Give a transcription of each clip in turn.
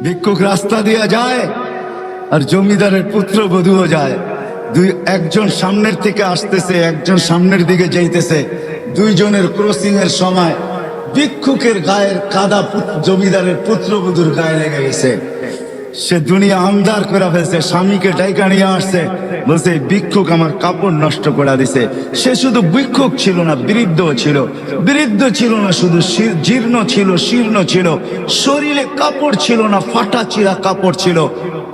ভিক্ষুক রাস্তা দিয়ে যায় আর জমিদারের পুত্রবধূও যায়। একজন সামনের থেকে আসতেছে, একজন সামনের দিকে যাইতেছে। দুইজনের ক্রসিং এর সময় ভিক্ষুকের গায়ের কাদা জমিদারের পুত্রবধূর গায়ে লেগে গেছে। সে দুনিয়া আন্ধার করে ফেলছে, স্বামীকে ডাইকা নিয়ে আসছে, বলছে ভিক্ষুক আমার কাপড় নষ্ট করে দিছে। সে শুধু ভিক্ষুক ছিল না, বৃদ্ধ ছিল। বৃদ্ধ ছিল না শুধু, জীর্ণ ছিল, শীর্ণ ছিল, শরীরে কাপড় ছিল না, ফাটা চিরা কাপড় ছিল,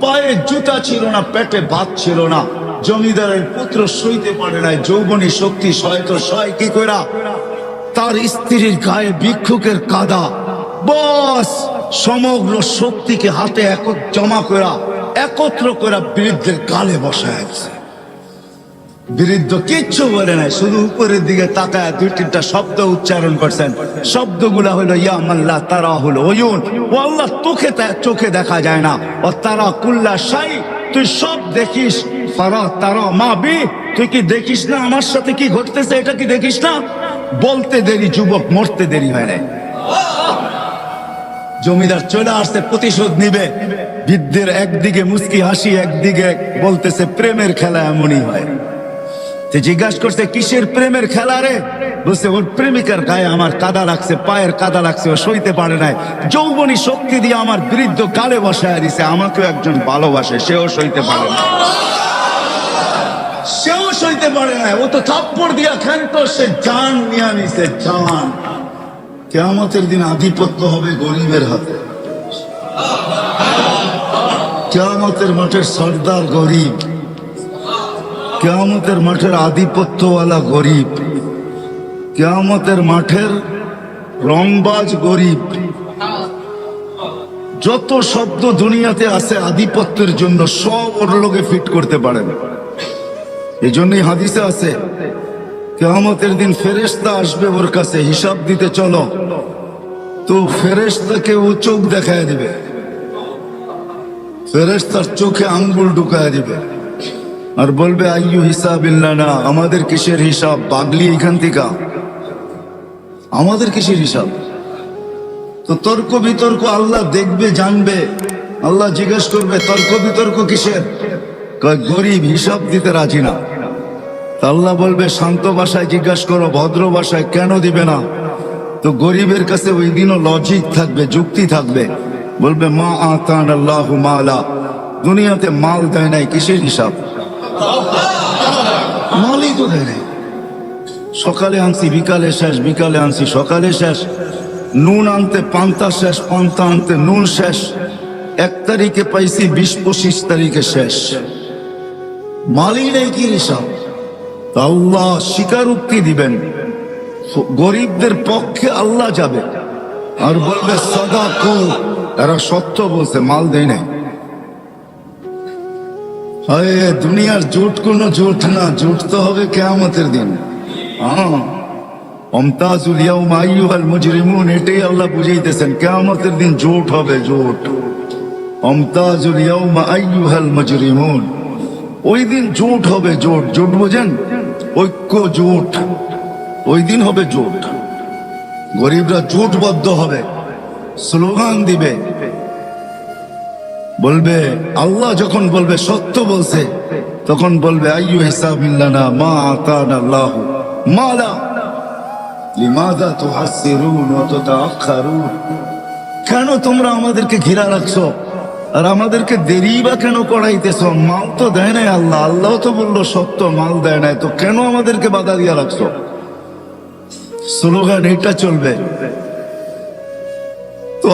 পায়ে জুতা ছিল না, পেটে ভাত ছিল না। জমিদারের পুত্র সইতে পারে নাই, যৌবনী শক্তি সহায়তা সহায় কি করা তার স্ত্রীর গায়ে ভিক্ষুকের কাদা, বস সমগ্র শক্তিকে হাতে জমা করা একত্র করা বৃদ্ধের গালে বসায় আছে। বৃদ্ধ কিচ্ছু বলে নাই, শুধু উপরের দিকে তাকায় দুই তিনটা শব্দ উচ্চারণ করছেন। শব্দগুলা হলো ইয়া মাল্লা তারা হলো ওয়ুন, ও আল্লাহ চোখে দেখা যায় না, ও তারা কুল্লা শাই, তুই সব দেখিস। ফারা তারা মা বি, তুই কি দেখিস না আমার সাথে কি ঘটতেছে, এটা কি দেখিস না? বলতে দেরি যুবক, মরতে দেরি হয় না। জমিদার চলে আসছে, প্রতিশোধ নিবে। বৃদ্ধের একদিকে মুস্কি হাসি, একদিকে বলতেছে প্রেমের খেলা এমনই হয়। জিজ্ঞাসা করছে কিসের প্রেমের খেলা রে? বলছে ওর প্রেমিকার গায়ে আমার কাদা লাগছে, পায়ের কাদা লাগছে, ও সইতে পারে নাই। যৌবনী শক্তি দিয়ে আমার বৃদ্ধ গালে বসায় দিছে। আমাকেও একজন ভালোবাসে, সেও সইতে পারে না, সেও সইতে পারে না। ও তো থাপ্পড় দিয়া খেলতো, সে জান নিয়ে নিছে, জান। কিয়ামতের দিন আধিপত্য হবে গরিবের হাতে। কিয়ামতের মাঠের সর্দার গরিব, কিয়ামতের মাঠের আধিপত্যওয়ালা গরিব, কিয়ামতের মাঠের রংবাজ গরিব। যত শব্দ দুনিয়াতে আছে আধিপত্যের জন্য, সব ওর লোকে ফিট করতে পারেন। এই জন্যই হাদিসে আছে কিয়ামতের দিন ফেরেশতা আসবে ওর কাছে হিসাব দিতে, চলো তো ফেরেশতাকে ও চোখ দেখায় দিবে, ফেরেশতার চোখে আঙ্গুল ঢুকায় দিবে আর বলবে আইয়ু হিসাবিল্লাহ, না আমাদের কিসের হিসাব, পাগলি এখান থেকে, আমাদের কিসের হিসাব? তো তর্ক বিতর্ক আল্লাহ দেখবে, জানবে। আল্লাহ জিজ্ঞেস করবে তর্ক বিতর্ক কিসের? গরিব হিসাব দিতে রাজি না। আল্লাহ বলবে শান্ত ভাষায় জিজ্ঞাসা করো, ভদ্র ভাষায়, কেন দিবে না? তো গরিবের কাছে ওই দিনও লজিক থাকবে, যুক্তি থাকবে। বলবে মা আতান আল্লাহু মালা, দুনিয়াতে মাল দেয় নাই, কিসের হিসাব? মালই তো দেয় নাই। সকালে আনছি বিকালে শেষ, বিকালে আনছি সকালে শেষ। নুন আনতে পান্তা শেষ, পান্তা আনতে নুন শেষ। 1 তারিখে পাইছি, 20-25 তারিখে শেষ। মালই নেই, কি হিসাব? আল্লাহ স্বীকারোক্তি দিবেন, গরিবদের পক্ষে আল্লাহ যাবে আর বলবে সাদাকু, এরা সত্য বলছে, মাল দেয় নাই। দুনিয়ার জোট কোনো জোট না, জোট তো হবে কিয়ামতের দিন। অমতাজুল ইয়াউমা আইয়ুহাল মুজরিমুন, এটাই আল্লাহ বুঝাইতেছেন, কিয়ামতের দিন জোট হবে, জোট। অমতাজুল ইয়াউমা আইয়ুহাল মুজরিমুন, ওই দিন জোট হবে, জোট। জোট বোঝেন? ঐক্য, জোট। ওই দিন হবে জোট, গরিবরা জোটবদ্ধ হবে, স্লোগান দিবে, বলবে আল্লাহ যখন বলবে সত্য বলছে, তখন বলবে আইয়ু হিসাবিল্লানা মা আতানা আল্লাহু মালা লিমাযা তুহাসসিরুন ওয়া তাতাআখারুন। কেন তোমরা আমাদেরকে ঘিরা রাখছো আর আমাদেরকে দেরি বা কেন করাইতেছো? মাল তো দেয় নাই আল্লাহ, আল্লাহ তো বললো সত্য, মাল দেয় নাই, তো কেন আমাদেরকে বাধা দিয়া রাখছো? স্লোগান এটা চলবে। তো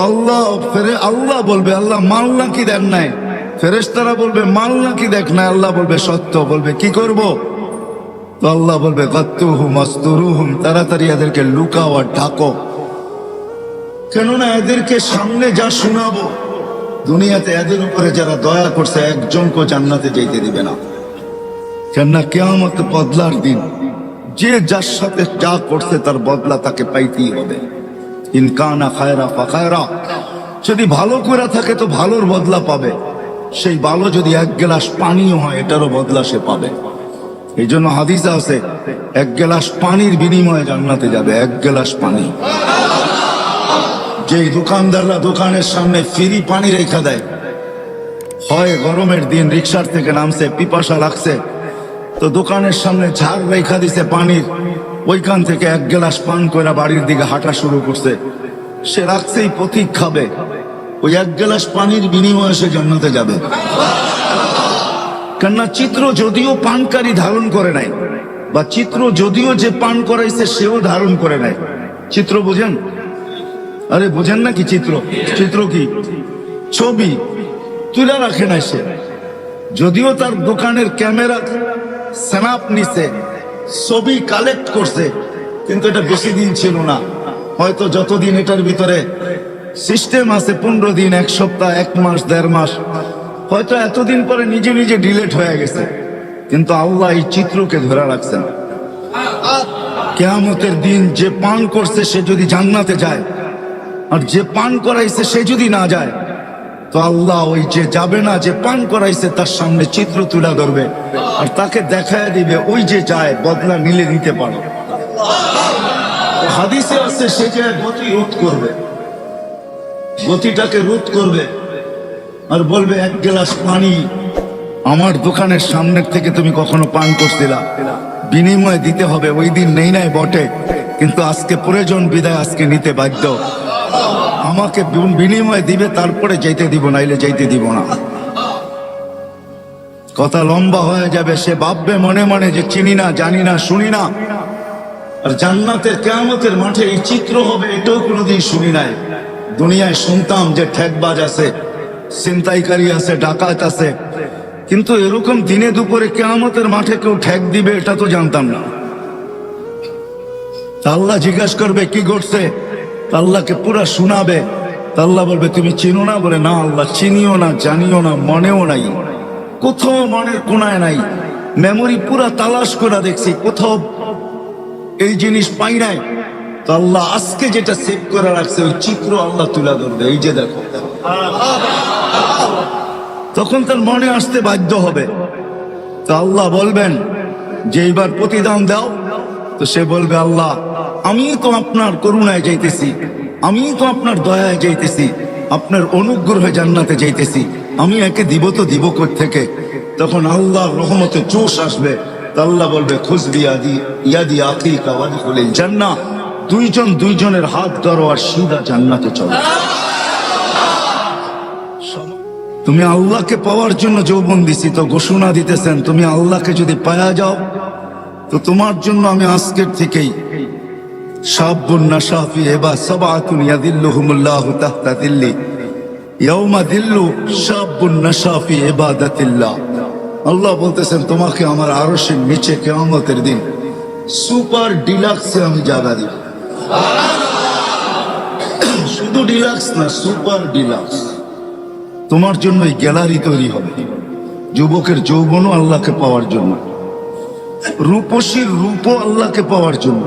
আল্লাহ বলবে আল্লাহ মাল নাকি দেন নাই? ফেরেশতারা বলবে মাল নাকি দেখ নাই? আল্লাহ বলবে সত্য। বলবে কি করব? তো আল্লাহ বলবে গাত্তুহুম আস্তুরুহুম, তাড়াতাড়ি এদেরকে লুকাও আর ঢাকো, কেননা এদেরকে সামনে যা শোনাবো, দুনিয়াতে এদের উপরে যারা দয়া করছে একজনকে জান্নাতে যেতে দিবে না। কেননা কিয়ামত বদলার দিন, যে যার সাথে যা করছে তার বদলা তাকে পাইতেই হবে। ইনকানা খায়রা ফাখায়রা, যদি ভালো করে থাকে তো ভালোর বদলা পাবে। সেই ভালো যদি 1 গ্লাস পানিও হয়, এটারও বদলা সে পাবে। এই জন্য হাদিসে আছে 1 গ্লাস পানির বিনিময়ে জান্নাতে যাবে, 1 গ্লাস পানি। যেই দোকানদাররা দোকানের সামনে ফ্রি পানি রেখা দেয়, হয় গরমের দিন রিক্সার থেকে নামছে, পিপাসা লাগছে, তো দোকানের সামনে ঝাড় রেখা দিছে পানির, ওইখান থেকে এক গ্লাস পান করে বাড়ির দিকে হাঁটা শুরু করছে। সে রাখছেই পথিক খাবে, ওই এক গ্লাস পানির বিনিময়ে সে জান্নাতে যাবে। কেননা চিত্র যদিও পানকারী ধারণ করে নাই, বা চিত্র যদিও যে পান করাইছে সেও ধারণ করে নাই। চিত্র বুঝেন? আরে বুঝেন নাকি? চিত্র চিত্র কি? ছবি তুলে রাখে নাই সে, যদিও তার দোকানের ক্যামেরা স্ন্যাপ নিছে, ছবি কালেক্ট করছে, কিন্তু এটা বেশি দিন ছিল না। হয়তো যতদিন এটার ভিতরে সিস্টেম আছে, 15 দিন, 1 সপ্তাহ, 1 মাস, 1.5 মাস, হয়তো এতদিন পরে নিজে নিজে ডিলেট হয়ে গেছে, কিন্তু আল্লাহ এই চিত্রকে ধরে রাখছেন। কিয়ামতের দিন যে পান করছে সে যদি জান্নাতে যায়, আর যে পান করাইছে সে যদি না যায়, তো আল্লাহ ওই যে যাবে না, যে পান করাইছে তার সামনে চিত্র তুলে ধরবে, আর তাকে দেখায় দিবে ওই যে যায় বদলা নিলে নিতে পারো। হাদিসে আছে সে যে গতি রোধ করবে, গতিটাকে রোধ করবে, আর বলবে 1 গ্লাস পানি আমার দোকানের সামনের থেকে তুমি কখনো পান করছিলা, বিনিময় দিতে হবে। ওই দিন নেই নাই বটে, কিন্তু আজকে প্রয়োজন বিদায় আজকে নিতে বাধ্য। আমাকে বিনিময় দিবে, তারপরে যেতে দিব, নাইলে যেতে দিব না। কথা লম্বা হয়ে যাবে। সে ভাববে মনে মনে যে চিনি না, জানি না, শুনি না। আর জান্নাতের কিয়ামতের মাঠে এই চিত্র হবে, এটাও কোনোদিন শুনি নাই। দুনিয়ায় শুনতাম যে ঠেকবাজ আছে, ছিনতাইকারী আছে, ডাকাত আছে, কিন্তু এরকম দিনে দুপুরে কিয়ামতের মাঠে কেউ ঠেক দিবে এটা তো জানতাম না। আল্লাহ জিজ্ঞাসা করবে কি ঘটছে, আল্লাহকে পুরা শোনাবে। আল্লাহ বলবে তুমি চিনো না? বলে না আল্লাহ, চিনিও না, জানিও না, মনেও নাই, কোথাও মনের কোনায় নাই। মেমোরি পুরা তালাশ করে দেখছি, কোথাও এই জিনিস পাই নাই। তো আল্লাহ আজকে যেটা সেভ করে রাখছে ওই চিত্র আল্লাহ তুলে ধরবে, এই যে দেখো। তখন তার মনে আসতে বাধ্য হবে। তো আল্লাহ বলবেন যে এইবার প্রতিদান দাও। তো সে বলবে আল্লাহ আমি তো আপনার করুণায় যাইতেছি, আমি তো আপনার দয়ায় যাইতেছি, আপনার অনুগ্রহে জান্নাতে যাইতেছি, আমি একে দিব তো দিব কোত্থেকে? তখন আল্লাহর রহমতে জোশ আসবে। আল্লাহ বলবে খুজবি ইয়াদি আকিকা ওয়াদখুলিল জান্নাহ, দুইজন দুইজনের হাত ধরো আর সিধা জান্নাতে চলো। তুমি আল্লাহকে পাওয়ার জন্য যৌবন দিছি, তো ঘোষণা দিতেছেন তুমি আল্লাহকে যদি পায়া যাও, তো তোমার জন্য আমি আজকের থেকেই শাবুন নাশা ফি সাবআতুন ইয়াদিল্লুহুমুল্লাহু তাহতা দিল্লি ইয়াউমা দিল্লু শাবুন নাশা ফি ইবাদাতিল্লাহ। আল্লাহ বলতেছেন তোমাকে আমার আরশের নিচে কিয়ামতের দিন সুপার ডিলাক্সে আমি জায়গা দিব। শুধু ডিলাক্স না, সুপার ডিলাক্স। তোমার জন্য এই গ্যালারি তৈরি হবে, যুবকের যৌবনও আল্লাহকে পাওয়ার জন্য, রূপসীর রূপও আল্লাহকে পাওয়ার জন্য।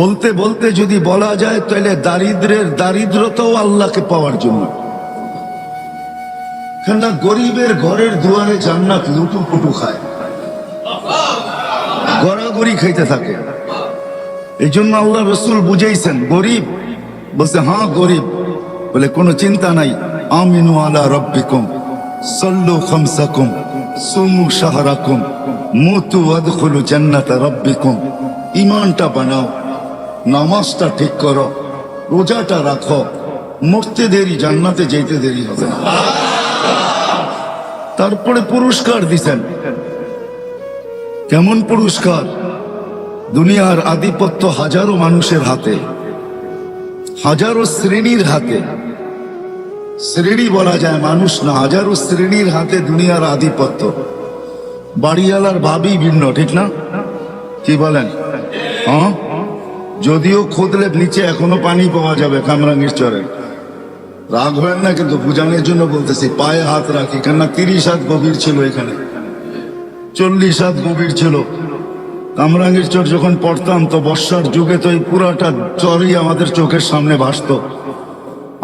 বলতে বলতে যদি বলা যায় তাহলে দারিদ্রের দারিদ্রতাও আল্লাহকে পাওয়ার জন্য। কেননা গরিবের ঘরের দুয়ারে জান্নাত লুটুপুটু খায়, গড়াগড়ি খাইতে থাকে। এই জন্য আল্লাহ রসুল বুঝাইছেন গরিব, বলছে হ্যাঁ গরিব, বলে কোনো চিন্তা নাই, আমিনু আলা রব্বিকুম সাল্লু খামসাকুম সুমু শাহরাকুম মুতু ওয়াদখুলু জান্নাতা রব্বিকুম। ঈমানটা বানাও, নামাজটা ঠিক করো, রোজাটা রাখো, মরতে দেরি, জান্নাতে যেতে দেরি হবে না। তারপরে পুরস্কার দিছেন। কেমন পুরস্কার? দুনিয়ার আধিপত্য হাজারো মানুষের হাতে, হাজারো শ্রেণীর হাতে। শ্রেণী বলা যায়, মানুষ না, হাজারো শ্রেণীর হাতে দুনিয়ার আধিপত্য। বাড়িওয়ালার ভাবি ভিন্ন, ঠিক না? কি বলেন? হ্যাঁ, যদিও খুদলে নিচে এখনো পানি পাওয়া যাবে কামরাঙ্গীর চরে। রাগ হয় না, কিন্তু বুঝানোর জন্য বলতেছি, পায়ে হাত রাখি। কেননা 30 হাত গভীর ছিল, এখানে 40 হাত গভীর ছিল। কামরাঙ্গীর চর যখন পড়তাম তো বর্ষার যুগে তো এই পুরাটা চরই আমাদের চোখের সামনে ভাসত।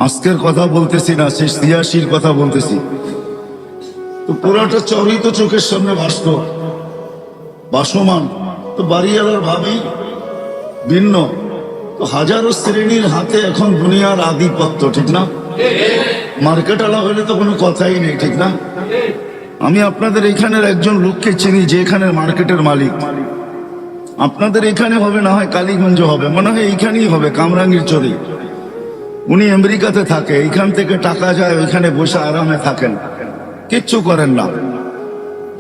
আজকের কথা বলতেছি না, সেই 86-র কথা বলতেছি। তো পুরাটা চরই তো চোখের সামনে ভাসত, ভাসমান। তো বাড়িওয়ালার ভাবি ভিন্ন, তো হাজারো শ্রেণীর হাতে এখন দুনিয়ার আধিপত্য, ঠিক না? মার্কেট আলা হলে তো কোনো কথাই নেই, ঠিক না? আমি আপনাদের এখানের একজন লোককে চিনি যে এখানের মার্কেটের মালিক। আপনাদের এখানে হবে না হয় কালীগঞ্জ হবে, মনে হয় এইখানেই হবে, কামরাঙ্গীর চরি। উনি আমেরিকাতে থাকে, এইখান থেকে টাকা যায়, ওইখানে বসে আরামে থাকেন, কিচ্ছু করেন না।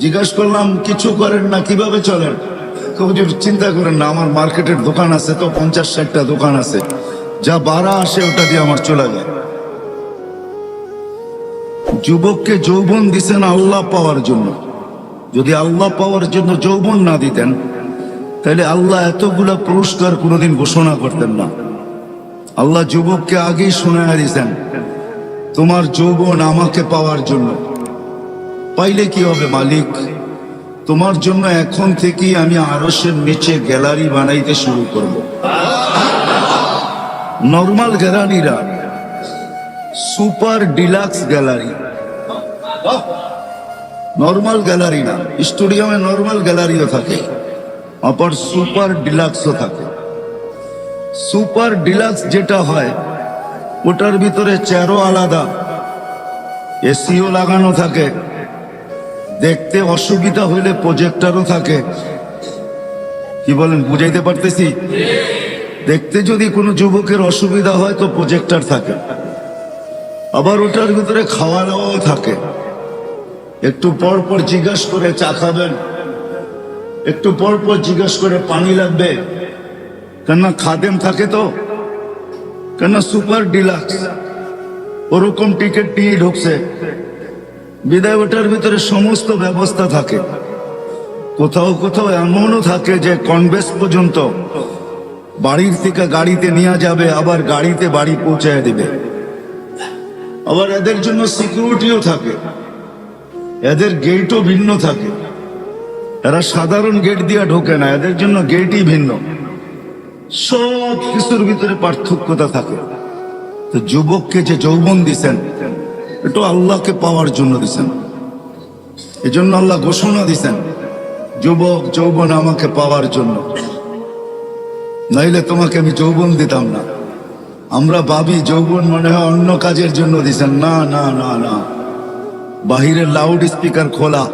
জিজ্ঞাসা করলাম কিছু করেন না, কিভাবে চলেন? হুজুর চিন্তা করেন না, আমার মার্কেটের দোকান আছে তো 50-60টা দোকান আছে, যা বাড়া আসে ওটা দিয়ে আমার চলে যায়। যুবককে যৌবন দিছেন আল্লাহ পাওয়ার জন্য। যদি আল্লাহ পাওয়ার জন্য যৌবন না দিতেন তাহলে আল্লাহ এতগুলা পুরস্কার কোনোদিন ঘোষণা করতেন না। আল্লাহ যুবককে আগেই শোনায় দিয়েছেন, তোমার যৌবন আমাকে পাওয়ার জন্য। পাইলে কি হবে মালিক? তোমার জন্য এখন থেকেই আমি আরশের নিচে গ্যালারি বানাইতে শুরু করব। নর্মাল গ্যালারিরা, super deluxe gallery. Normal gallery না, স্টেডিয়ামে নর্মাল গ্যালারিও থাকে, আবার সুপার ডিলাক্সও থাকে। সুপার ডিলাক্স যেটা হয় ওটার ভিতরে চেয়ারও আলাদা, এসিও লাগানো থাকে, দেখতে অসুবিধা হইলে প্রজেক্টরও থাকে। কি বলেন, বুঝাইতে পারতেছি? দেখতে যদি কোনো যুবকের অসুবিধা হয় তো প্রজেক্টর থাকে। আবার ওটার ভিতরে খাওয়া দাওয়াও থাকে। একটু পর পর জিজ্ঞাস করে চা খাবেন, একটু পর পর জিজ্ঞাস করে পানি লাগবে, কেননা খাদেম থাকে তো, কেননা সুপার ডিলাক্স ওরকম টিকিট নিয়ে ঢুকছে বিদায়। ওটার ভিতরে সমস্ত ব্যবস্থা থাকে। কোথাও কোথাও এমনও থাকে যে কনভেন্স পর্যন্ত বাড়ির থেকে গাড়িতে নিয়ে যাবে, আবার গাড়িতে বাড়ি পৌঁছায় দিবে। আবার এদের জন্য সিকিউরিটিও থাকে, এদের গেটও ভিন্ন থাকে। এরা সাধারণ গেট দিয়ে ঢোকে না, এদের জন্য গেটই ভিন্ন। সব কিছুর ভিতরে পার্থক্যতা থাকে। তো যুবককে যে যৌবন দিছেন এটা আল্লাহকে পাওয়ার জন্য দিছেন। এই জন্য আল্লাহ ঘোষণা দিছেন, যুবক যৌবন আমাকে পাওয়ার জন্য, নাইলে তোমাকে আমি যৌবন দিতাম না। আমরা ভাবি যৌবন মনে হয় অন্য কাজের জন্য দিছেন। না না না না, বাহিরের লাউড স্পিকার খোলা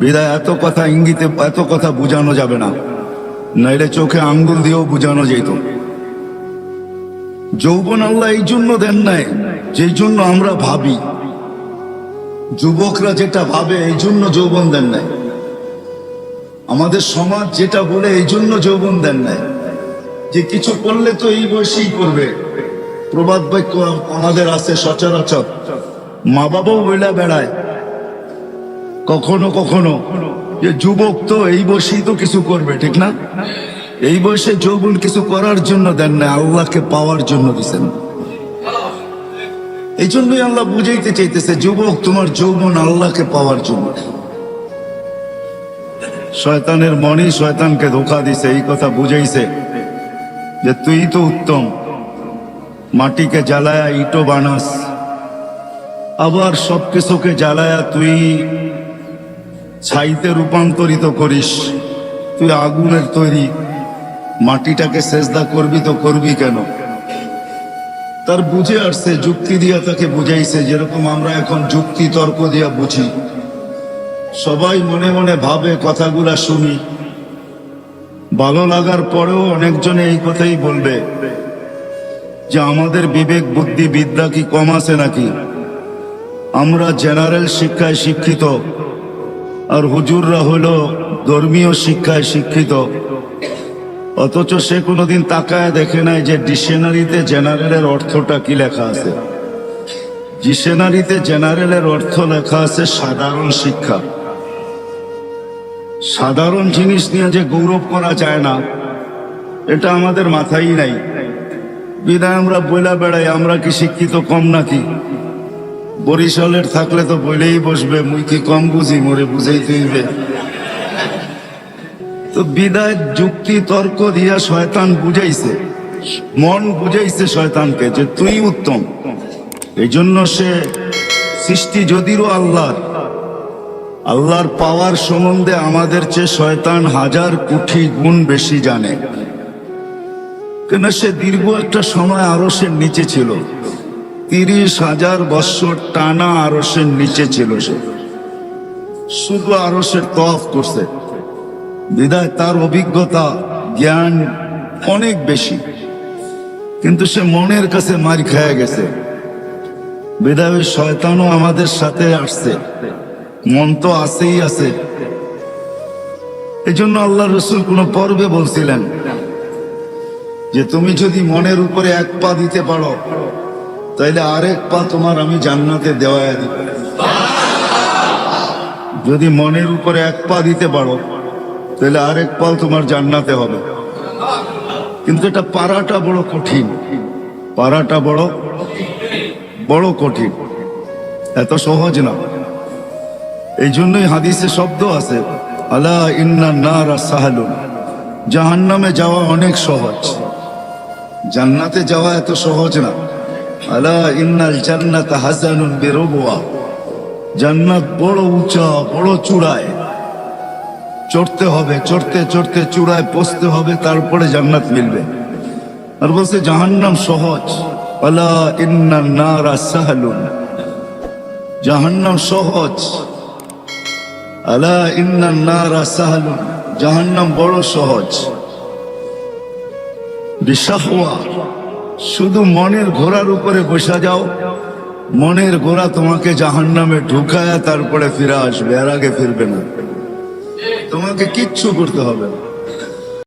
বিদায় এত কথা ইঙ্গিতে এত কথা বুঝানো যাবে না, নাইলে চোখে আঙ্গুল দিয়েও বুঝানো যেত। যৌবন আল্লাহ এই জন্য দেন নাই যেই জন্য আমরা ভাবি। যুবকরা যেটা ভাবে এই জন্য যৌবন দেন নাই। আমাদের সমাজ যেটা বলে এই জন্য যৌবন দেন নাই, যে কিছু করলে তো এই বয়সেই করবে। প্রবাদ বাক্য আমাদের আছে সচরাচর, মা বাবাও বইলা বেড়ায় কখনো কখনো যে যুবক তো এই বয়সেই তো কিছু করবে, ঠিক না? এই বয়সে যৌবন কিছু করার জন্য দেন না, আল্লাহকে পাওয়ার জন্য দিচ্ছেন। এই জন্যই আল্লাহ বুঝাইতে চাইতেছে, যুবক তোমার যৌবন আল্লাহকে পাওয়ার জন্য। শয়তানের মনই শয়তানকে ধোঁকা দিছে, এই কথা বুঝাইছে যে তুই তো উত্তম, মাটিকে জ্বালায়া ইটো বানাস, আবার সবকিছুকে জ্বালায়া তুই ছাইতে রূপান্তরিত করিস। তুই আগুনের তৈরি, মাটিটাকে সেজদা করবি তো করবি কেন? তার বুঝে আসছে, যুক্তি দিয়া তাকে বুঝাইছে। যেরকম আমরা এখন যুক্তি তর্ক দিয়া বুঝি, সবাই মনে মনে ভাবে কথাগুলা শুনি, ভালো লাগার পরেও অনেকজনে এই কথাই বলবে যে আমাদের বিবেক বুদ্ধি বিদ্যা কি কম আছে নাকি? আমরা জেনারেল শিক্ষায় শিক্ষিত আর হুজুররা হলো ধর্মীয় শিক্ষায় শিক্ষিত, অথচ সে কোনোদিন তাকায় দেখে নাই যে ডিকশনারিতে জেনারেলের অর্থটা কি লেখা আছে। ডিকশনারিতে জেনারেলের অর্থ লেখা আছে সাধারণ শিক্ষা। সাধারণ জিনিস নিয়ে যে গৌরব করা যায় না, এটা আমাদের মাথায় নাই। বিদায় আমরা বইলা বেড়াই আমরা কি শিক্ষিত কম নাকি? বরিশালের থাকলে তো বইলেই বসবে, মুই কি কম বুঝি, মোরে বুঝাইতে হইবে। তো বিদায় যুক্তি তর্ক দিয়া শয়তান বুঝাইছে, মন বুঝাইছে শয়তানকে যে তুই উত্তম। এই জন্য সে সৃষ্টি যদিও আল্লাহর পাওয়ার সম্বন্ধে আমাদের চেয়ে শয়তান 1000 কোটি গুণ বেশি জানে। কেন সে দীর্ঘ একটা সময় আরশের নিচে ছিল, 30,000 বৎসর টানা আরশের নিচে ছিল। সে শুধু আরশের তওয়াফ করছে, বিধায় তার অভিজ্ঞতা জ্ঞান অনেক বেশি। কিন্তু সে মনের কাছে মার খেয়ে গেছে, বিধায় ওই শয়তানও আমাদের সাথে আসছে, মন তো আছেই আছে। এই জন্য আল্লাহ রসুল কোন পর্বে বলছিলেন যে তুমি যদি মনের উপরে এক পা দিতে পারো, তাইলে আরেক পা তোমার আমি জান্নাতে দেওয়ায় দিব। যদি মনের উপরে এক পা দিতে পারো, তাহলে আরেক পা তোমার জান্নাতে হবে। কিন্তু এটা পারাটা বড় কঠিন, পারাটা বড় কঠিন, এত সহজ না। এই জন্যই হাদিসে শব্দ আছে, আলা ইন্না নারা সাহালুন, জাহান্নামে যাওয়া অনেক সহজ, জান্নাতে যাওয়া এত সহজ না। আলা ইন্নাল জান্নাতা হাসানুন বিরবুয়া, জান্নাত বড় উঁচা, বড় চূড়ায় চড়তে হবে, চড়তে চড়তে চূড়ায় পৌঁছতে হবে, তারপরে জান্নাত মিলবে। আর বলছে জাহান্নাম সহজ, আলা ইন্নান নারা সাহালুন, জাহান্নাম সহজ, আলা ইন্নান নারা সাহালুন, জাহান্নাম বড় সহজ। বিশাহওয়া, শুধু মনের ঘোড়ার উপরে বসা যাও, মনের ঘোড়া তোমাকে জাহান্নামে ঢুকায় তারপরে ফিরে আসবে, এর আগে ফিরবে না। তোমাকে কিচ্ছু করতে হবে না।